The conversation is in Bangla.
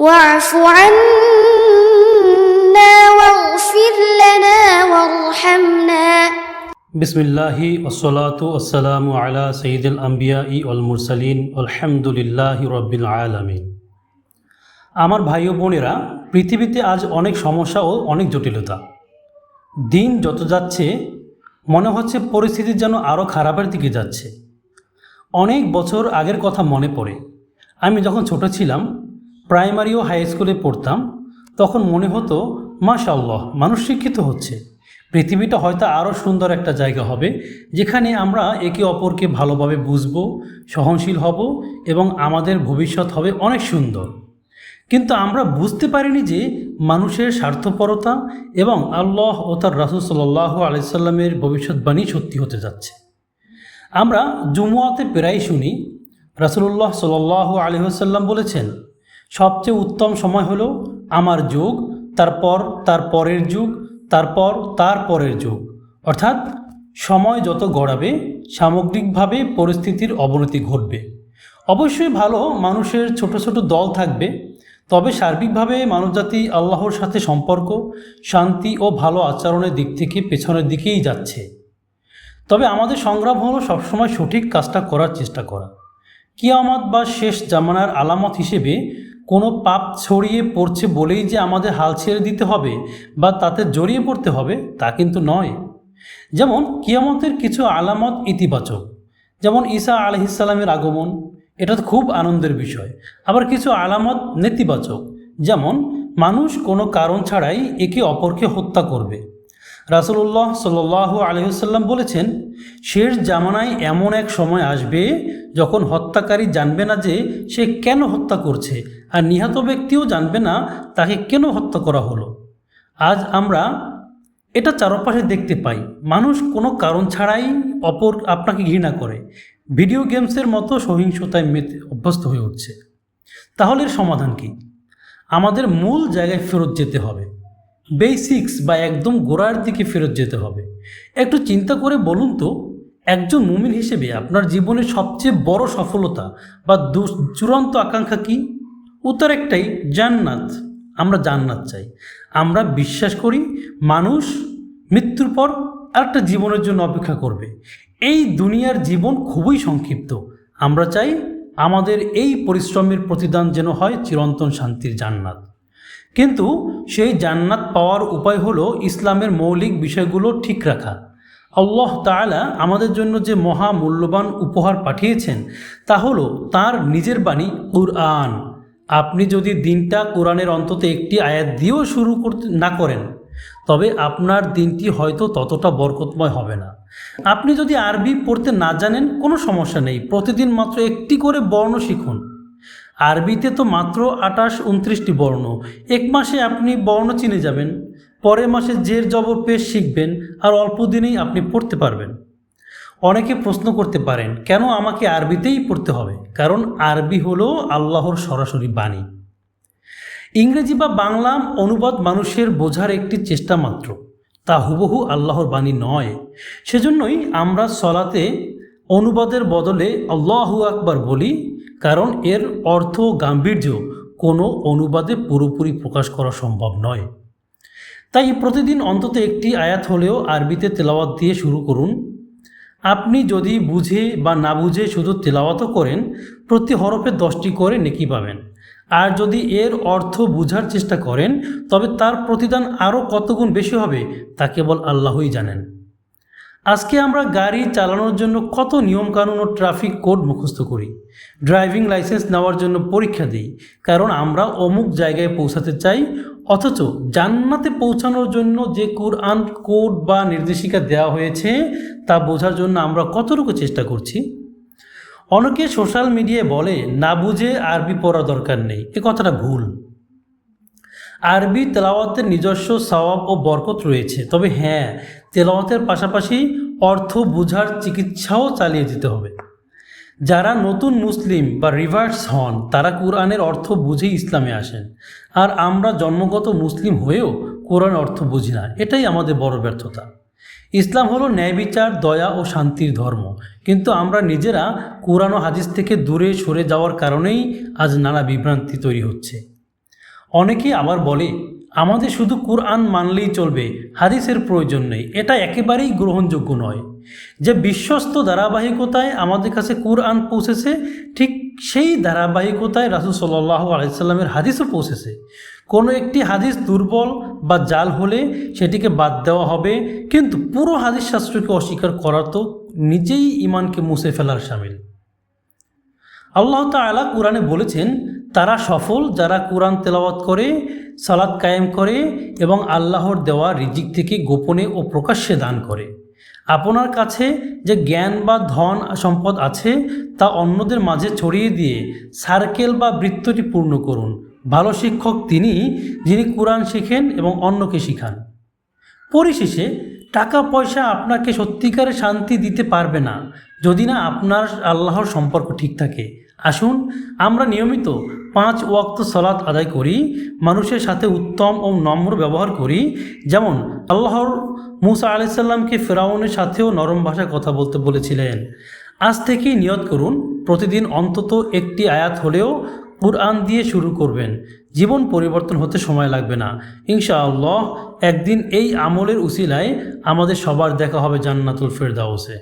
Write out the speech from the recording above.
واعف عنا واغفر لنا وارحمنا বিসমিল্লাহি ওয়াসসালাতু ওয়াসসালামু আলা সাইয়্যিদিল আমবিয়াই ওয়াল মুরসালিন আলহামদুলিল্লাহি রাব্বিল আলামিন। আমার ভাই ও বোনেরা, পৃথিবীতে আজ অনেক সমস্যা ও অনেক জটিলতা। দিন যত যাচ্ছে মনে হচ্ছে পরিস্থিতি যেন আরও খারাপের দিকে যাচ্ছে। অনেক বছর আগের কথা মনে পড়ে। আমি যখন ছোট ছিলাম, প্রাইমারি ও হাই স্কুলে পড়তাম, তখন মনে হতো মাশাআল্লাহ, মানুষ শিক্ষিত হচ্ছে, পৃথিবীটা হয়তো আরও সুন্দর একটা জায়গা হবে যেখানে আমরা একে অপরকে ভালোভাবে বুঝব, সহনশীল হব এবং আমাদের ভবিষ্যৎ হবে অনেক সুন্দর। কিন্তু আমরা বুঝতে পারিনি যে মানুষের স্বার্থপরতা এবং আল্লাহ ও তার রাসূল সাল্লাল্লাহু আলাইহি সাল্লামের ভবিষ্যৎবাণী সত্যি হতে যাচ্ছে। আমরা জুমুয়াতে প্রায় শুনি রাসূলুল্লাহ সাল্লাল্লাহু আলাইহি ওয়াসাল্লাম বলেছেন, সবচেয়ে উত্তম সময় হলো আমার যুগ, তারপর তার পরের যুগ, তারপর তার পরের যুগ। অর্থাৎ সময় যত গড়াবে সামগ্রিকভাবে পরিস্থিতির অবনতি ঘটবে। অবশ্যই ভালো মানুষের ছোট ছোট দল থাকবে, তবে সার্বিকভাবে মানবজাতি আল্লাহর সাথে সম্পর্ক, শান্তি ও ভালো আচরণের দিক থেকে পেছনের দিকেই যাচ্ছে। তবে আমাদের সংগ্রাম হলো সবসময় সঠিক কাজটা করার চেষ্টা করা। কিয়ামত বা শেষ জামানার আলামত হিসেবে কোনো পাপ ছড়িয়ে পড়ছে বলেই যে আমাদের হাল ছেড়ে দিতে হবে বা তাতে জড়িয়ে পড়তে হবে তা কিন্তু নয়। যেমন কিয়ামতের কিছু আলামত ইতিবাচক, যেমন ঈসা আলাইহিস সালামের আগমন, এটা তো খুব আনন্দের বিষয়। আবার কিছু আলামত নেতিবাচক, যেমন মানুষ কোনো কারণ ছাড়াই একে অপরকে হত্যা করবে। রাসূলুল্লাহ সাল্লাল্লাহু আলাইহি ওয়াসাল্লাম বলেছেন, শেষ জামানায় এমন এক সময় আসবে যখন হত্যাকারী জানবে না যে সে কেন হত্যা করছে, আর নিহত ব্যক্তিও জানবে না তাকে কেন হত্যা করা হলো। আজ আমরা এটা চারপাশে দেখতে পাই, মানুষ কোনো কারণ ছাড়াই আপনাকে ঘৃণা করে, ভিডিও গেমসের মতো সহিংসতায় অভ্যস্ত হয়ে উঠছে। তাহলে এর সমাধান কি? আমাদের মূল জায়গায় ফেরত যেতে হবে, বেসিক্স বা একদম গোড়ার দিকে ফেরত যেতে হবে। একটু চিন্তা করে বলুন তো, একজন মুমিন হিসেবে আপনার জীবনের সবচেয়ে বড় সফলতা বা চূড়ান্ত আকাঙ্ক্ষা কি? উত্তর একটাই, জান্নাত। আমরা জান্নাত চাই। আমরা বিশ্বাস করি মানুষ মৃত্যুর পর আরেকটা জীবনের জন্য অপেক্ষা করবে। এই দুনিয়ার জীবন খুবই সংক্ষিপ্ত। আমরা চাই আমাদের এই পরিশ্রমের প্রতিদান যেন হয় চিরন্তন শান্তির জান্নাত। কিন্তু সেই জান্নাত পাওয়ার উপায় হলো ইসলামের মৌলিক বিষয়গুলো ঠিক রাখা। আল্লাহ তাআলা আমাদের জন্য যে মহা মূল্যবান উপহার পাঠিয়েছেন তা হলো তার নিজের বাণী কুরআন। আপনি যদি দিনটা কোরআনের অন্তত একটি আয়াত দিয়েও শুরু না করেন, তবে আপনার দিনটি হয়তো ততটা বরকতময় হবে না। আপনি যদি আরবি পড়তে না জানেন, কোনো সমস্যা নেই, প্রতিদিন মাত্র একটি করে বর্ণ শিখুন। আরবিতে তো মাত্র 28-29টি বর্ণ। এক মাসে আপনি বর্ণ চিনে যাবেন, পরের মাসে জের জবর পেশ শিখবেন, আর অল্প দিনেই আপনি পড়তে পারবেন। অনেকে প্রশ্ন করতে পারেন, কেন আমাকে আরবিতেই পড়তে হবে? কারণ আরবি হলো আল্লাহর সরাসরি বাণী। ইংরেজি বা বাংলা অনুবাদ মানুষের বোঝার একটি চেষ্টা মাত্র, তা হুবহু আল্লাহর বাণী নয়। সেজন্যই আমরা সলাতে অনুবাদের বদলে আল্লাহু আকবার বলি, কারণ এর অর্থ গাম্ভীর্য কোনো অনুবাদে পুরোপুরি প্রকাশ করা সম্ভব নয়। তাই প্রতিদিন অন্তত একটি আয়াত হলেও আরবিতে তেলাওয়াত দিয়ে শুরু করুন। আপনি যদি বুঝে বা না বুঝে শুধু তেলাওয়াতও করেন, প্রতি হরফে 10টি করে নেকি পাবেন। আর যদি এর অর্থ বুঝার চেষ্টা করেন, তবে তার প্রতিদান আরও কত গুণ বেশি হবে তা কেবল আল্লাহই জানেন। আজকে আমরা গাড়ি চালানোর জন্য কত নিয়মকানুন ও ট্রাফিক কোড মুখস্থ করি, ড্রাইভিং লাইসেন্স নেওয়ার জন্য পরীক্ষা দিই, কারণ আমরা অমুক জায়গায় পৌঁছাতে চাই। অথচ জান্নাতে পৌঁছানোর জন্য যে কুরআন কোড বা নির্দেশিকা দেওয়া হয়েছে তা বোঝার জন্য আমরা কতটুকু চেষ্টা করছি? অনেকে সোশ্যাল মিডিয়ায় বলে, না বুঝে আরবি পড়া দরকার নেই। এ কথাটা ভুল। আরবি তেলাওয়াতের নিজস্ব সওয়াব ও বরকত রয়েছে, তবে হ্যাঁ, তেলাওয়াতের পাশাপাশি অর্থ বোঝার চিকিৎসাও চালিয়ে যেতে হবে। যারা নতুন মুসলিম বা রিভার্স হন, তারা কোরআনের অর্থ বুঝেই ইসলামে আসেন, আর আমরা জন্মগত মুসলিম হয়েও কোরআনের অর্থ বুঝি না। এটাই আমাদের বড় ব্যর্থতা। ইসলাম হলো ন্যায় বিচার, দয়া ও শান্তির ধর্ম, কিন্তু আমরা নিজেরা কোরআন ও হাদিস থেকে দূরে সরে যাওয়ার কারণেই আজ নানা বিভ্রান্তি তৈরি হচ্ছে। অনেকেই আবার বলে আমাদের শুধু কোরআন মানলেই চলবে, হাদিসের প্রয়োজন নেই। এটা একেবারেই গ্রহণযোগ্য নয়। যে বিশ্বস্ত ধারাবাহিকতায় আমাদের কাছে কোরআন পৌঁছেছে, ঠিক সেই ধারাবাহিকতায় রাসূল সাল্লাল্লাহু আলাইহি সাল্লামের হাদিসও পৌঁছেছে। কোনো একটি হাদিস দুর্বল বা জাল হলে সেটিকে বাদ দেওয়া হবে, কিন্তু পুরো হাদিস শাস্ত্রকে অস্বীকার করা তো নিজেই ঈমানকে মুছে ফেলার শামিল। আল্লাহ তাআলা কোরআনে বলেছেন, তারা সফল যারা কোরআন তেলাওয়াত করে, সালাত কায়েম করে এবং আল্লাহর দেওয়া রিজিক থেকে গোপনে ও প্রকাশ্যে দান করে। আপনার কাছে যে জ্ঞান বা ধন সম্পদ আছে তা অন্যদের মাঝে ছড়িয়ে দিয়ে সার্কেল বা বৃত্তটি পূর্ণ করুন। ভালো শিক্ষক তিনি, যিনি কোরআন শেখেন এবং অন্যকে শিখান। পরিশেষে টাকা পয়সা আপনাকে সত্যিকারের শান্তি দিতে পারবে না যদি না আপনার আল্লাহর সম্পর্ক ঠিক থাকে। আসুন আমরা নিয়মিত 5 ওয়াক্ত সালাত আদায় করি, মানুষের সাথে উত্তম ও নম্র ব্যবহার করি, যেমন আল্লাহর মূসা আলাইহিস সালামকে ফেরাউনের সাথেও নরম ভাষায় কথা বলতে বলেছিলেন। আজ থেকেই নিয়ত করুন, প্রতিদিন অন্তত একটি আয়াত হলেও কুরআন দিয়ে শুরু করবেন। জীবন পরিবর্তন হতে সময় লাগবে না। ইনশাআল্লাহ একদিন এই আমলের উসিলায় আমাদের সবার দেখা হবে জান্নাতুল ফেরদাউসে।